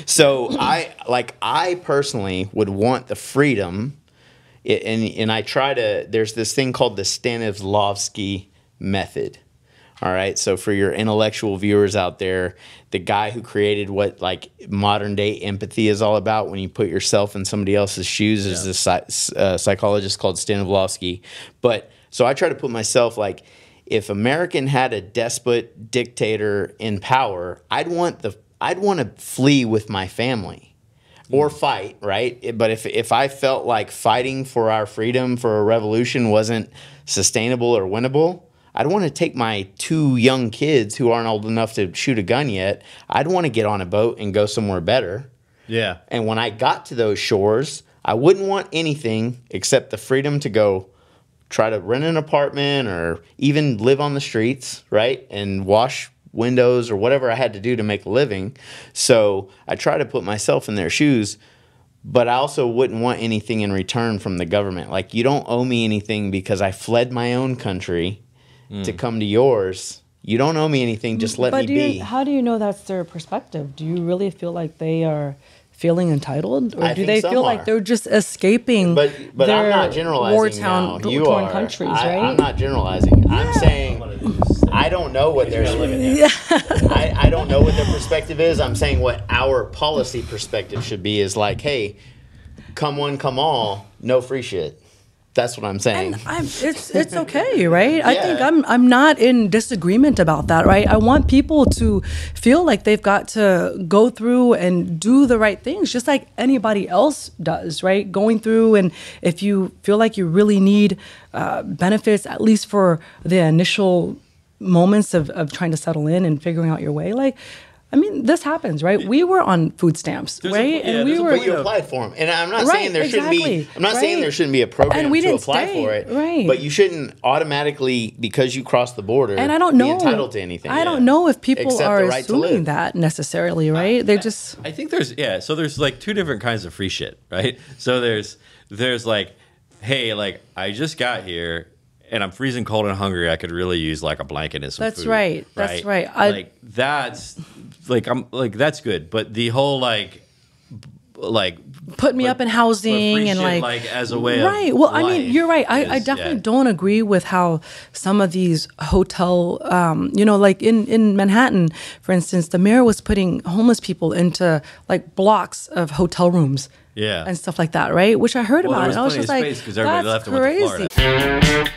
So I personally would want the freedom, and I try to. There's this thing called the Stanislavski method. All right, so for your intellectual viewers out there, the guy who created what like modern day empathy is all about, when you put yourself in somebody else's shoes, is this psychologist called Stanislavski. But so I try to put myself like, if American had a despot dictator in power, I'd want to flee with my family or fight, right? But if I felt like fighting for our freedom, for a revolution, wasn't sustainable or winnable, I'd want to take my 2 young kids who aren't old enough to shoot a gun yet. I'd want to get on a boat and go somewhere better. Yeah. And when I got to those shores, I wouldn't want anything except the freedom to go try to rent an apartment or even live on the streets, right? And wash windows or whatever I had to do to make a living. So I try to put myself in their shoes, but I also wouldn't want anything in return from the government. Like, you don't owe me anything because I fled my own country to come to yours. You don't owe me anything, just let me be. How do you know that's their perspective? Do you really feel like they are feeling entitled, or do they feel like they're just escaping but their I'm not generalizing now. You torn are. countries, right? I'm not generalizing. Yeah. I'm saying I don't know what their I don't know what their perspective is. I'm saying what our policy perspective should be is like, hey, come one, come all, no free shit. That's what I'm saying. And it's okay, right? Yeah. I think I'm not in disagreement about that, right? I want people to feel like they've got to go through and do the right things, just like anybody else does, right? Going through, and if you feel like you really need benefits, at least for the initial moments of trying to settle in and figuring out your way, like, I mean, this happens, right? We were on food stamps, right? And we were. But you applied for them, and I'm not saying there shouldn't be. I'm not saying there shouldn't be a program to apply for it, right? But you shouldn't automatically, because you crossed the border, and I don't know, be entitled to anything. I don't know if people are assuming that necessarily, right? They just. I think there's So there's like 2 different kinds of free shit, right? So there's like, hey, like I just got here, and I'm freezing cold and hungry. I could really use like a blanket and some food. That's right. That's right. That's good. But the whole like put me up in housing and like as a way of Well, life, I mean, you're right. I definitely don't agree with how some of these hotel, like in Manhattan, for instance, the mayor was putting homeless people into like blocks of hotel rooms. Yeah. And stuff like that, right? Which I heard about. And I was just like, because everybody left and went to Florida.